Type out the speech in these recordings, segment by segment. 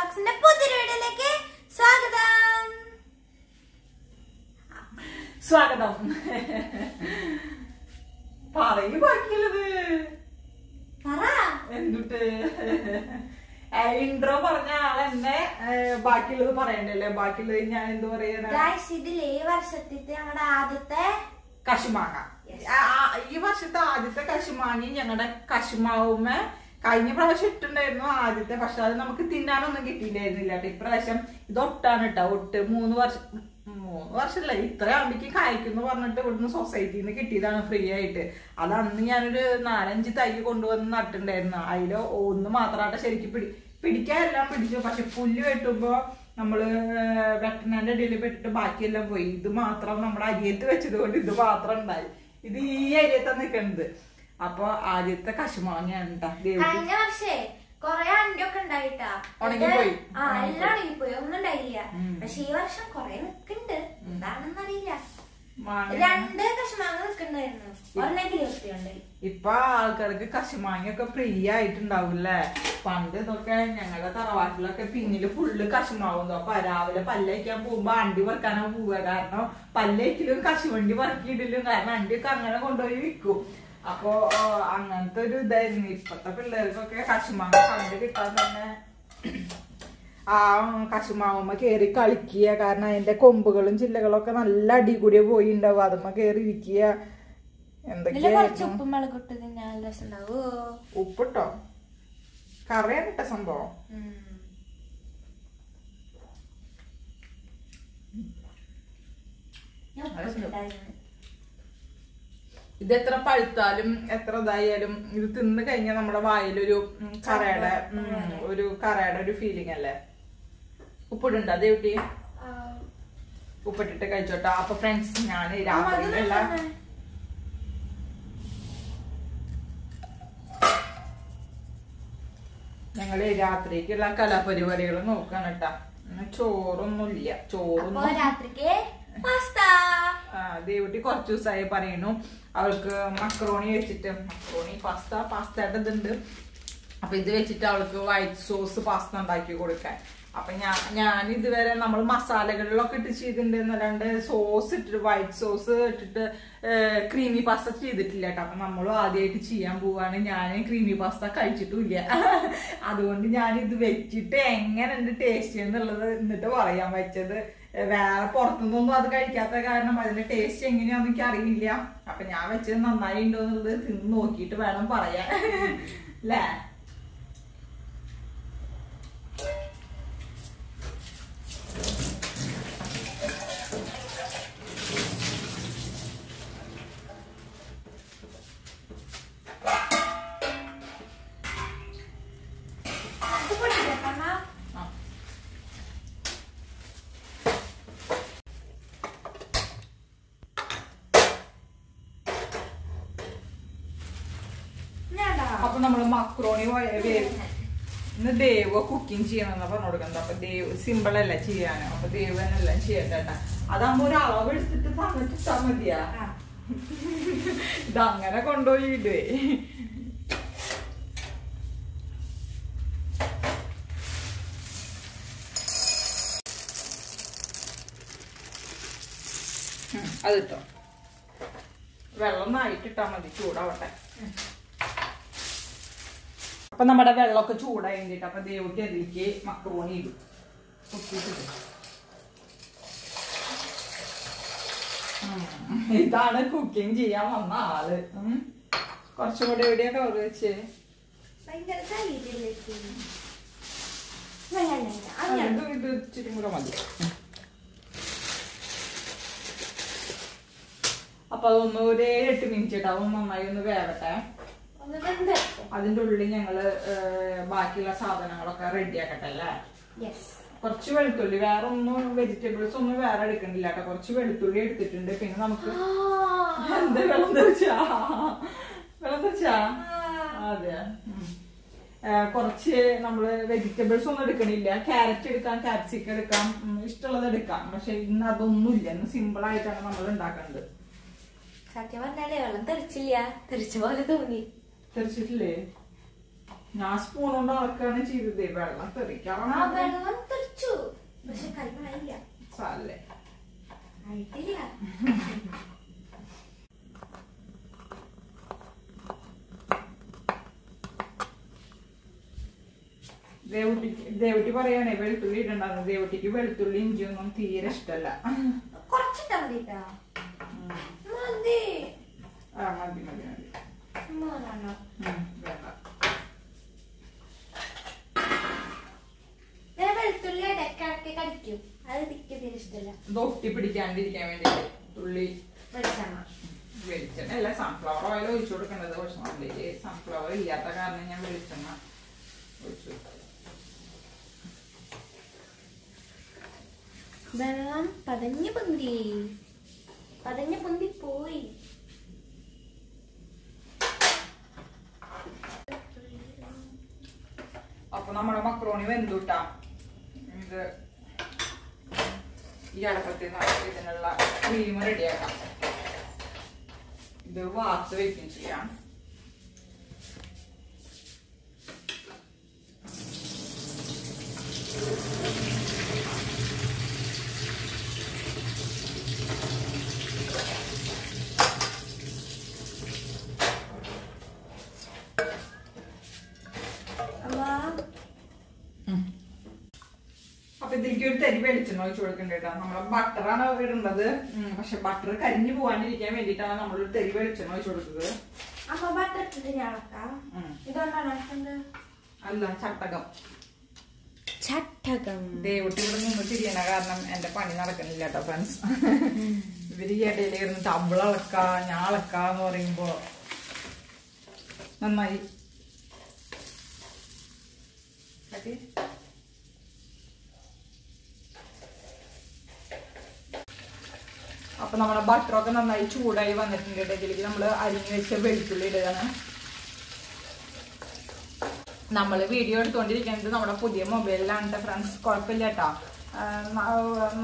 വ്ലോഗ്സിന്റെ പുതിയൊരു വീഡിയോയിലേക്ക് സ്വാഗതം. സ്വാഗതം. പറയൂ ബാക്കിയുള്ളത്. എന്നിട്ട് ഇൻട്രോ പറഞ്ഞ ആളെന്നെ ബാക്കിയുള്ളത് പറയണ്ടല്ലേ. ബാക്കിയുള്ളത് ഞാൻ എന്ത് പറയാ, ഇതില് ഈ വർഷത്തെ ഞങ്ങളുടെ ആദ്യത്തെ കശുമാങ്ങ. ഈ വർഷത്തെ ആദ്യത്തെ കശുമാങ്ങി ഞങ്ങളുടെ കശുമാവുമ്മ കഴിഞ്ഞ പ്രാവശ്യം ഇട്ടുണ്ടായിരുന്നു ആദ്യത്തെ. പക്ഷെ അത് നമുക്ക് തിന്നാനൊന്നും കിട്ടിയിട്ടുണ്ടായിരുന്നില്ല കേട്ടോ. ഇപ്രാവശ്യം ഇത് ഒട്ടാണ് കേട്ടോ. ഒട്ട് 3 വർഷമല്ല, ഇത്ര ആകുമ്പോഴേക്ക് കായ്ക്കുന്നു പറഞ്ഞിട്ട് ഇവിടുന്ന് സൊസൈറ്റിയിൽ നിന്ന് കിട്ടിയതാണ് ഫ്രീ ആയിട്ട്. അത് അന്ന് ഞാനൊരു 4-5 തൈ കൊണ്ടുവന്ന് നട്ടുണ്ടായിരുന്നു. അതിൽ ഒന്ന് മാത്രമായിട്ട് ശരിക്കും പിടിക്കാനെല്ലാം പിടിച്ചു. പക്ഷെ പുല്ല് വെട്ടുമ്പോ നമ്മള് വെട്ടനാന്റെ ഇടയിൽ പെട്ടിട്ട് ബാക്കിയെല്ലാം പോയി. ഇത് മാത്രം നമ്മുടെ അരിയത്ത് വെച്ചത് കൊണ്ട് ഇത് മാത്രം ഉണ്ടായി. ഇത് ഈ അരിയത്താണ് നിൽക്കുന്നത്. അപ്പൊ ആദ്യത്തെ കശുമാങ്ങയാണ് കഴിഞ്ഞ വർഷേ കൊറേ അണ്ടിയൊക്കെ ഉണ്ടായിട്ടാ. ഉണങ്ങിപ്പോയി. എല്ലാം ഉണങ്ങിപ്പോയി, ഒന്നും ഉണ്ടായില്ല. പക്ഷെ ഈ വർഷം കൊറേ നിക്കുന്നുണ്ട്. എന്താണെന്നറിയില്ല. 2 കശുമാങ്ങ നിക്കുന്നുണ്ടായിരുന്നു. ഇപ്പൊ ആൾക്കാർക്ക് കശുമാങ്ങയൊക്കെ ഫ്രീ ആയിട്ടുണ്ടാവൂല്ലേ. പണ്ട് ഇതൊക്കെ ഞങ്ങളുടെ തറവാട്ടിലൊക്കെ പിന്നില് ഫുള്ള് കശുമാവുന്നു. അപ്പൊ രാവിലെ പല്ലേക്കാൻ പോകുമ്പോ അണ്ടി പറിക്കാനാ പോവുക. കാരണം പല്ലേക്കിലും കശുവണ്ടി പറക്കിയിട്ടില്ലും. കാരണം അണ്ടിയൊക്കെ അങ്ങനെ കൊണ്ടുപോയി വിൽക്കും. അപ്പൊ അങ്ങനത്തെ ഒരു ഇതായിരുന്നു. ഇപ്പത്തെ പിള്ളേർക്കൊക്കെ കശുമാങ്ങ കണ്ട് കിട്ടാൻ തന്നെ ആ കശുമാവുമ്മ കേറി കളിക്കുക. കാരണം അതിന്റെ കൊമ്പുകളും ചില്ലകളും ഒക്കെ നല്ല അടി കൂടിയ പോയി ഉണ്ടാവും. അതുമ്മ കേറി ഇരിക്കുക. ഉപ്പിട്ടോ കറിയാണ് ഇട്ട സംഭവം. ഇത് എത്ര പഴുത്താലും എത്ര ഇതായാലും ഇത് തിന്ന് കഴിഞ്ഞാൽ നമ്മുടെ വായിലൊരു കറയുടെ ഒരു ഫീലിംഗ് അല്ലേ. ഉപ്പിടുണ്ടോ അതേ കുട്ടി? ഉപ്പിട്ടിട്ട് കഴിച്ചോട്ടോ. അപ്പൊ ഫ്രണ്ട്സ്, ഞാൻ രാത്രിയിലുള്ള ഞങ്ങള് രാത്രിക്കുള്ള കലാപരിപാടികൾ നോക്കാണ് കേട്ടാ. ചോറൊന്നുമില്ല. ദേവുട്ടി കുറച്ചു ദിവസമായി പറയുന്നു അവൾക്ക് മക്രോണി വെച്ചിട്ട്, പാസ്തയുടെ ഇതുണ്ട്. അപ്പൊ ഇത് വെച്ചിട്ട് അവൾക്ക് വൈറ്റ് സോസ് പാസ്ത ഉണ്ടാക്കി കൊടുക്കാൻ. അപ്പൊ ഞാൻ ഇതുവരെ നമ്മൾ മസാലകളിലൊക്കെ ഇട്ട് ചെയ്തിട്ടുണ്ടെന്നല്ലാണ്ട് സോസ് ഇട്ടിട്ട് വൈറ്റ് സോസ് ഇട്ടിട്ട് ക്രീമി പാസ്ത ചെയ്തിട്ടില്ല കേട്ടോ. അപ്പൊ നമ്മളും ആദ്യമായിട്ട് ചെയ്യാൻ പോവാണ്. ഞാൻ ക്രീമി പാസ്ത കഴിച്ചിട്ടില്ല. അതുകൊണ്ട് ഞാൻ ഇത് വെച്ചിട്ട് എങ്ങനെയുണ്ട് ടേസ്റ്റ് എന്നുള്ളത് എന്നിട്ട് പറയാൻ വെച്ചത്. വേറെ പുറത്തുനിന്നൊന്നും അത് കഴിക്കാത്ത കാരണം അതിന്റെ ടേസ്റ്റ് എങ്ങനെയാന്ന് എനിക്ക് അറിയില്ല. അപ്പൊ ഞാൻ വെച്ചത് നന്നായി ഉണ്ടോ എന്നുള്ളത് തിന്ന് നോക്കിയിട്ട് വേണം പറയാൻ അല്ലേ. അപ്പൊ നമ്മള് മക്രോണി ഇന്ന് ദേവ് കുക്കിംഗ് ചെയ്യണമെന്നാ പറഞ്ഞു കൊടുക്കുന്നത്. അപ്പൊ ദേവ് സിമ്പിൾ അല്ല ചെയ്യാനോ. അപ്പൊ ദേവ് തന്നെ എല്ലാം ചെയ്യട്ടെ. അതാകുമ്പോ ഒരു അളവ് എടുത്തിട്ട് തന്നിട്ടാ മതിയാ. ഇതങ്ങനെ കൊണ്ടുപോയി ഇടുവേ. അതിട്ടോ വെള്ളം നായിട്ടിട്ടാ മതി. ചൂടാവട്ടെ. അപ്പൊ നമ്മുടെ വെള്ളമൊക്കെ ചൂടായി കഴിഞ്ഞിട്ട് അപ്പൊ ദേവുട്ടി അതിലേക്ക് മക്രോണി ഇടും. കുത്തിയിട്ട് ഇതാണ് കുക്കിംഗ് ചെയ്യാൻ വന്ന ആള്. കുറച്ചും കൂടെ എവിടെയാ കവർ വെച്ചേ? ഇത് ഇച്ചിരി കൂടെ മതി. അപ്പൊ അതൊന്ന് ഒരു 7-8 മിനിറ്റ് ഇട്ട് അതൊന്ന് നന്നായി ഒന്ന് വേവട്ടെ. അതിന്റെ ഉള്ളിൽ ഞങ്ങള് ബാക്കിയുള്ള സാധനങ്ങളൊക്കെ റെഡി ആക്കട്ടെ അല്ലേ. കുറച്ച് വെളുത്തുള്ളി, വേറെ ഒന്നും വെജിറ്റബിൾസ് ഒന്നും വേറെ എടുക്കണില്ല കേട്ടോ. കുറച്ച് വെളുത്തുള്ളി എടുത്തിട്ടുണ്ട്. പിന്നെ നമുക്ക് എന്താ വെള്ളം തെച്ചാ അതെ. കുറച്ച് നമ്മള് വെജിറ്റബിൾസ് ഒന്നും എടുക്കണില്ല. ക്യാരറ്റ് എടുക്കാം, ക്യാപ്സിക്കം എടുക്കാം, ഇഷ്ടമുള്ളത് എടുക്കാം. പക്ഷെ ഇന്ന് അതൊന്നുമില്ല. ഇന്ന് സിമ്പിൾ ആയിട്ടാണ് നമ്മൾ ഉണ്ടാക്കുന്നത്. സത്യം പറഞ്ഞാലേ വെള്ളം തെറിച്ചില്ല, തെറിച്ച പോലെ തോന്നി. തെറിച്ചിട്ടില്ലേ? ഞാൻ സ്പൂൺ കൊണ്ട് അളക്കാണ് ചെയ്തത്. വെള്ളം തെറിക്കാറാണ്. വെള്ളം തെറിച്ചു, പക്ഷെ കൈമായില്ല. സാരല്ലേ, ആയിട്ടില്ല. ദേവട്ടി പറയാണേ വെളുത്തുള്ളി ഇടണ്ടെന്ന്. ദേവട്ടിക്ക് വെളുത്തുള്ളി ഇഞ്ചിയൊന്നും തീരെ ഇഷ്ടല്ല. കുറച്ചിട്ടാ മതിട്ടാ. മതി മതി മതി മതി. വെളുത്തുള്ളി ഇടയ്ക്കിടയ്ക്ക് കടിക്കും. അത് എനിക്ക് തീരെ ഇഷ്ടമല്ല. ഒട്ടി പിടിക്കാണ്ടിരിക്കാൻ വേണ്ടിട്ട് തുള്ളി വെളിച്ചെണ്ണ അല്ല സൺഫ്ലവർ ഓയിൽ ഒഴിച്ചു കൊടുക്കേണ്ടത്. പക്ഷെ നമ്മളില് സൺഫ്ലവർ ഇല്ലാത്ത കാരണം ഞാൻ വെളിച്ചെണ്ണ ഒഴിച്ചു. വെള്ളം പതഞ്ഞു പൊന്തി പോയി. അപ്പൊ നമ്മുടെ മക്രോണി വെന്തുട്ടാ. ഇത് ഈ അടപ്പത്തിൽ നമുക്ക് ഇതിനുള്ള ക്രീം റെഡിയാക്കാം. ഇത് വാർത്ത് വെക്കും ചെയ്യാം. അപ്പൊ ഇതിലേക്ക് ഒരു തരി വെളിച്ചെണ്ണ ഒഴിച്ചു കൊടുക്കണ്ടേട്ടാ. നമ്മളെ ബട്ടറാണ് ഇടുന്നത്. പക്ഷെ ബട്ടർ കരിഞ്ഞു പോകാണ്ടിരിക്കാൻ വേണ്ടിട്ടാണ് നമ്മളൊരു തരി വെളിച്ചെണ്ണ ഒഴിച്ചു കൊടുത്തത്. അല്ല, ചട്ടകം. ദേവട്ടി ഇവിടെ നിന്ന് തിരിയണ കാരണം എന്റെ പണി നടക്കണില്ല കേട്ടോ ഫ്രണ്ട്സ്. ഇവര് ഈ ഇടയിൽ ഇരുന്നിട്ട് അവളക്ക ഞാളക്കാന്ന് പറയുമ്പോ നന്നായി. അപ്പൊ നമ്മുടെ ബട്ടറൊക്കെ നന്നായി ചൂടായി വന്നിട്ടുണ്ട്. ഇതിലേക്ക് നമ്മള് അരിഞ്ഞു വെച്ച വെളുത്തുള്ളി ഇടുകയാണ്. നമ്മള് വീഡിയോ എടുത്തുകൊണ്ടിരിക്കുന്നത് നമ്മുടെ പുതിയ മൊബൈലിലാണ് ഫ്രണ്ട്സ്. കുഴപ്പമില്ല കേട്ടോ.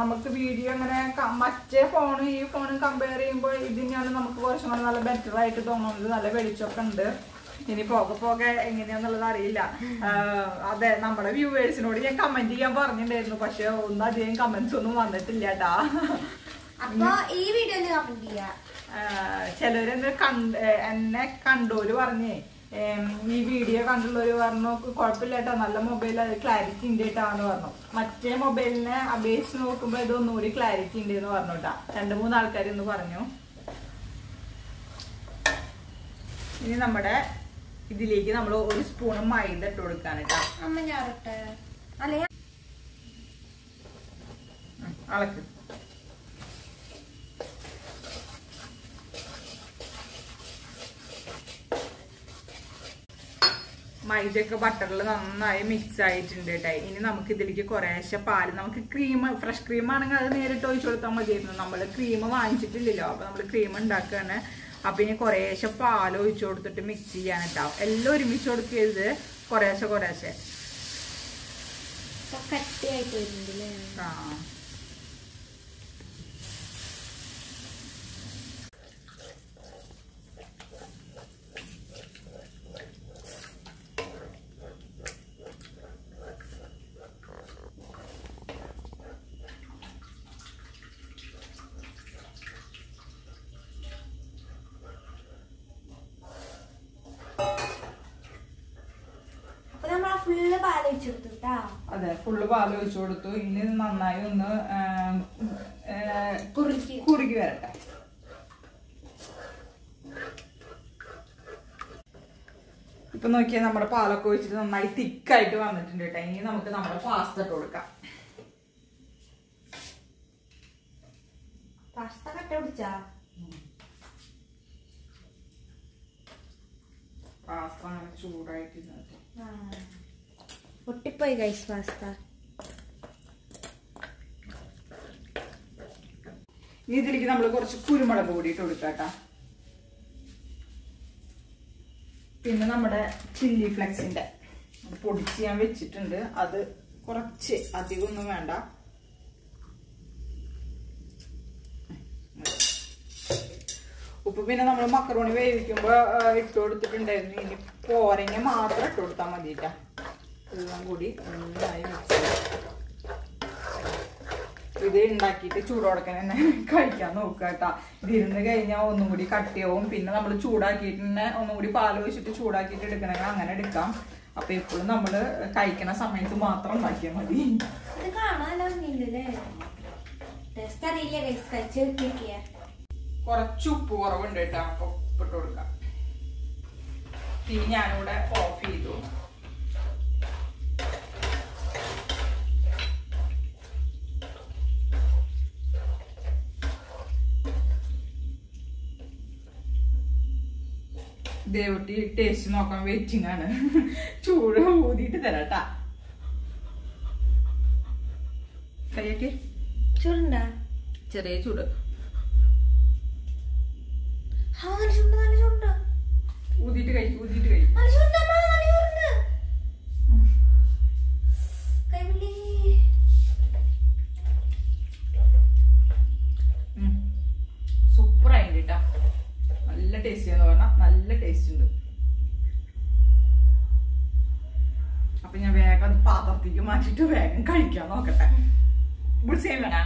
നമുക്ക് വീഡിയോ അങ്ങനെ മറ്റേ ഫോണും ഈ ഫോണും കമ്പയർ ചെയ്യുമ്പോൾ ഇതിനെയാണ് നമുക്ക് കുറച്ചും കൂടെ നല്ല ബെറ്റർ ആയിട്ട് തോന്നുന്നത്. നല്ല വെളിച്ചമൊക്കെ ഉണ്ട്. ഇനി പോകെ എങ്ങനെയാന്നുള്ളത് അറിയില്ല. അതെ, നമ്മുടെ വ്യൂവേഴ്സിനോട് ഞാൻ കമന്റ് ചെയ്യാൻ പറഞ്ഞിട്ടുണ്ടായിരുന്നു. പക്ഷെ ഒന്നും അധികം കമന്റ്സ് ഒന്നും വന്നിട്ടില്ല കേട്ടാ. അപ്പൊ ഈ വീഡിയോയിൽ കമന്റ് ചെയ്യാ. ചിലരെന്ന് എന്നെ കണ്ടോര് പറഞ്ഞേ, ഈ വീഡിയോ കണ്ടുള്ളവര് പറഞ്ഞു കുഴപ്പമില്ല കേട്ടോ, നല്ല മൊബൈൽ, അത് ക്ലാരിറ്റി ഉണ്ട് കേട്ടാന്ന് പറഞ്ഞു. മറ്റേ മൊബൈലിനെ അപേക്ഷിച്ച് നോക്കുമ്പോ ഇതൊന്നുകൂടി ക്ലാരിറ്റി ഉണ്ട് എന്ന് പറഞ്ഞു കേട്ടാ. 2-3 ആൾക്കാർ ഇന്ന് പറഞ്ഞു. ഇനി നമ്മുടെ ഇതിലേക്ക് നമ്മൾ 1 സ്പൂൺ മൈദ ഇട്ട് കൊടുക്കാൻ കേട്ടാ. അളക്ക്. മൈദയൊക്കെ ബട്ടറിൽ നന്നായി മിക്സ് ആയിട്ടുണ്ട് കേട്ടോ. ഇനി നമുക്ക് ഇതിലേക്ക് കുറേശ്ശെ പാല്, നമുക്ക് ക്രീം, ഫ്രഷ് ക്രീം ആണെങ്കിൽ അത് നേരിട്ട് ഒഴിച്ചു കൊടുത്താൽ മതിയായിരുന്നു. നമ്മൾ ക്രീം വാങ്ങിച്ചിട്ടില്ലല്ലോ. അപ്പൊ നമ്മൾ ക്രീം ഉണ്ടാക്കുകയാണ്. അപ്പൊ ഇനി കുറേശ്ശെ പാൽ ഒഴിച്ചു കൊടുത്തിട്ട് മിക്സ് ചെയ്യാനിട്ടാവും. എല്ലാം ഒരുമിച്ച് കൊടുക്കരുത്, കുറേശ്ശെ. ആ, അതെ, ഫുള്ള് പാൽ ഒഴിച്ചു കൊടുത്തു. ഇനി നന്നായി ഒന്ന് കുറുക്കി വരട്ടെ. ഇപ്പൊ നോക്കിയാൽ നമ്മുടെ പാലൊക്കെ ഒഴിച്ചിട്ട് നന്നായി തിക്കായിട്ട് വന്നിട്ടുണ്ട് കേട്ടോ. ഇനി നമുക്ക് നമ്മുടെ പാസ്ത ഇട്ട് കൊടുക്കാം. പാസ്ത അങ്ങനെ ചൂടായിട്ട് പൊട്ടിപ്പോയി ഗൈസ് പാസ്ത. ഇനി ഇതിലേക്ക് നമ്മൾ കുറച്ച് കുരുമുളക് പൊടി ഇട്ട് കൊടുക്കാട്ടാ. പിന്നെ നമ്മുടെ ചില്ലി ഫ്ലെക്സിന്റെ പൊടിച്ച് ഞാൻ വെച്ചിട്ടുണ്ട്. അത് കുറച്ച്, അധികമൊന്നും വേണ്ട. ഉപ്പ് പിന്നെ നമ്മൾ മക്കറോണി വേവിക്കുമ്പോൾ ഇട്ട് കൊടുത്തിട്ടുണ്ടായിരുന്നു. ഇനി പോരങ്ങ മാത്രം ഇട്ട് കൊടുത്താൽ മതിട്ടാ. എല്ലാം കൂടി നന്നായി മിക്സ് ചെയ്യാം. ഇത് ഉണ്ടാക്കിയിട്ട് ചൂടോടക്കാൻ തന്നെ കഴിക്കാൻ നോക്കുക കേട്ടാ. ഇതിരുന്ന് കഴിഞ്ഞാൽ ഒന്നും കൂടി കട്ടിയാവും. പിന്നെ നമ്മൾ ചൂടാക്കിയിട്ട് തന്നെ ഒന്നും കൂടി പാല് വെച്ചിട്ട് ചൂടാക്കിയിട്ട് എടുക്കണമെങ്കിൽ അങ്ങനെ എടുക്കാം. അപ്പൊ എപ്പോഴും നമ്മള് കഴിക്കണ സമയത്ത് മാത്രം ഉണ്ടാക്കിയാൽ മതി. കുറച്ച് ഉപ്പ് കുറവുണ്ട് കേട്ടോ. അപ്പൊ ഉപ്പിട്ട് കൊടുക്കാം. തീ ഞാനിവിടെ ഓഫ് ചെയ്തു. ദേവട്ടി ടേസ്റ്റ് നോക്കാൻ വെയിറ്റിംഗ് ആണ്. ചൂട് ഊതിയിട്ട് തരാട്ടാ. കയ്യൊക്കെ ചൂടുണ്ടാ? ചെറിയ ചൂട്. ഊതിയിട്ട് കഴിക്കും. ഊതിയിട്ട് കഴിക്കും. സൂപ്പർ ആയിട്ട് കേട്ടാ. നല്ല ടേസ്റ്റ് എന്ന് പറഞ്ഞാൽ നല്ല ടേസ്റ്റ് ഉണ്ട്. അപ്പൊ ഞാൻ വേഗം പാത്രത്തേക്ക് മാറ്റിട്ട് വേഗം കഴിക്കാൻ നോക്കട്ടെ. ബുൾസൈം വേണ?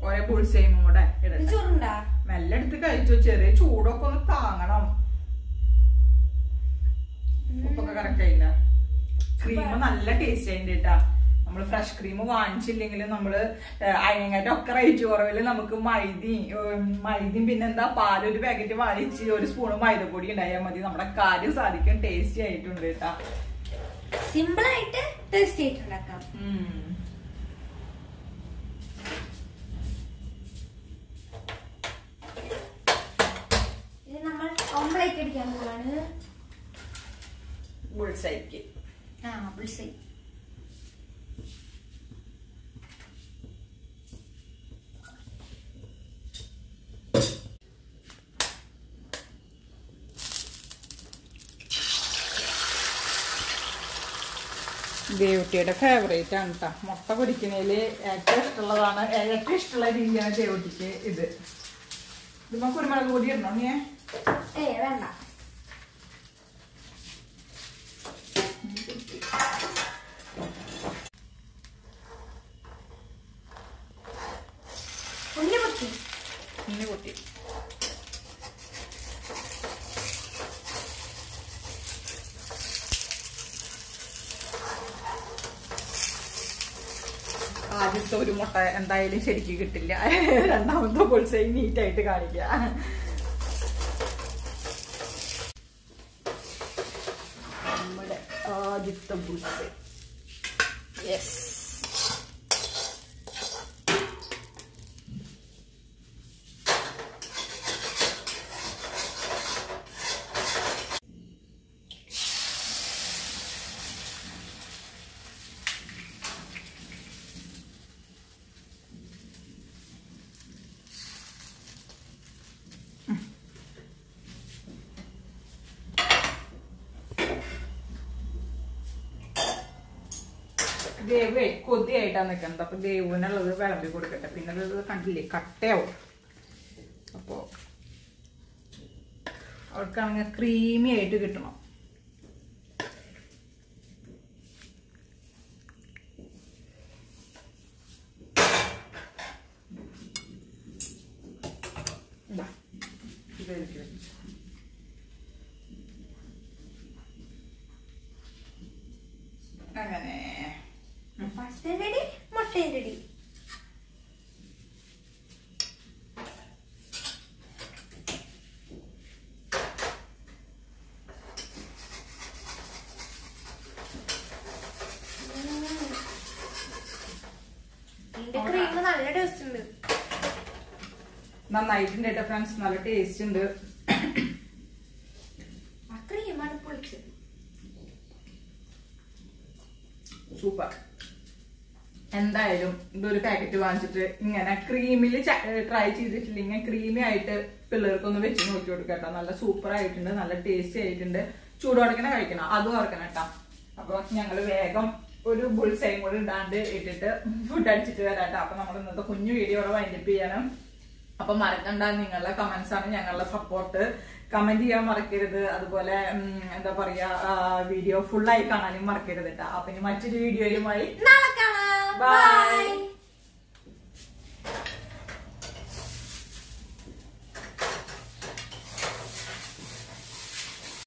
ഒരേ ബുൾസൈമും കൂടെ മെല്ലെ എടുത്ത് കഴിച്ചോ. ചെറിയ ചൂടൊക്കെ ഒന്ന് താങ്ങണം. ഉപ്പൊക്കെ കറക്റ്റ് ആയില്ല. ക്രീം നല്ല ടേസ്റ്റ് ആയിട്ട് കേട്ടാ. നമ്മള് ഫ്രഷ് ക്രീം വാങ്ങിച്ചില്ലെങ്കിൽ നമ്മള് അതിനെക്കാട്ടും ഒക്കെ റേറ്റ് കുറവില് നമുക്ക് മൈദയും പിന്നെന്താ പാലൊരു പാക്കറ്റ് വാങ്ങിച്ച് ഒരു സ്പൂണ് മൈദപ്പൊടി ഉണ്ടായാൽ മതി. നമ്മുടെ കാര്യം സാധിക്കും. ടേസ്റ്റി ആയിട്ടുണ്ട് കേട്ടാ. സിമ്പിൾ ആയിട്ട് ടേസ്റ്റി ആയിട്ട് ഉണ്ടാക്കാം. ഇത് നമ്മൾ ഓംലെറ്റ് അടിക്കാൻ പോവാണ്. ബുൾസൈക്ക്. ബുൾസൈ. ദേവട്ടിയുടെ ഫേവറേറ്റ് ആണ് കേട്ടോ. മുട്ട പൊരിക്കുന്നതില് ഏറ്റവും ഇഷ്ടമുള്ളതാണ്. ഏറ്റവും ഇഷ്ടമുള്ള രീതിയാണ് ദേവട്ടിക്ക് ഇത്. ഇതിപ്പോ കുരുമുളക് പൊടി ഇടണോ നീ? വേണ്ട. ഉണ്ണി പൊട്ടി. ആദ്യത്തെ ഒരു മുട്ട എന്തായാലും ശരിക്കും കിട്ടില്ല. രണ്ടാമത്തെ ബുൾസൈ നീറ്റായിട്ട് കാണിക്കുക. നമ്മുടെ ആദ്യത്തെ ബുൾസൈ. യെസ്. ദേവേ കൊതിയായിട്ടാ നിൽക്കുന്നത്. അപ്പൊ ദേവുവിനുള്ളത് വിളമ്പി കൊടുക്കട്ടെ. പിന്നെ അത് കണ്ടില്ലേ കട്ടയാവും. അപ്പൊ അവർക്കാണെങ്കിൽ ക്രീമി ആയിട്ട് കിട്ടണം. അങ്ങനെ റെഡി. മുട്ടയും റെഡി. ക്രീം നല്ല ടേസ്റ്റ് ഉണ്ട്. നന്നായിട്ടുണ്ട് കേട്ടോ ഫ്രണ്ട്സ്. നല്ല ടേസ്റ്റ് ഉണ്ട്. ക്രീമാണ് പൊളിച്ചത്. സൂപ്പർ. എന്തായാലും ഇതൊരു പാക്കറ്റ് വാങ്ങിച്ചിട്ട് ഇങ്ങനെ ക്രീമില് ട്രൈ ചെയ്തിട്ടില്ലെങ്കിൽ ക്രീമി ആയിട്ട് പിള്ളേർക്കൊന്ന് വെച്ച് നോക്കി കൊടുക്കട്ടോ. നല്ല സൂപ്പർ ആയിട്ടുണ്ട്. നല്ല ടേസ്റ്റി ആയിട്ടുണ്ട്. ചൂടോടക്കനെ കഴിക്കണം. അതും ഓർക്കണം കേട്ടോ. അപ്പൊ ഞങ്ങള് വേഗം ഒരു ബുൾസൈയും കൂടി ഇടാണ്ട് ഇട്ടിട്ട് ഫുഡ് അടിച്ചിട്ട് വരാട്ടോ. അപ്പൊ നമ്മൾ ഇന്നത്തെ കുഞ്ഞു വീഡിയോ വൈൻഡപ്പ് ചെയ്യണം. അപ്പൊ മറക്കണ്ട, നിങ്ങളുടെ കമന്റ്സ് ആണ് ഞങ്ങളുടെ സപ്പോർട്ട്. കമന്റ് ചെയ്യാൻ മറക്കരുത്. അതുപോലെ എന്താ പറയാ, വീഡിയോ ഫുള്ളായി കാണാനും മറക്കരുത് കേട്ടോ. അപ്പൊ ഇനി മറ്റൊരു വീഡിയോയുമായി നാളെ കാണാം. ബൈ.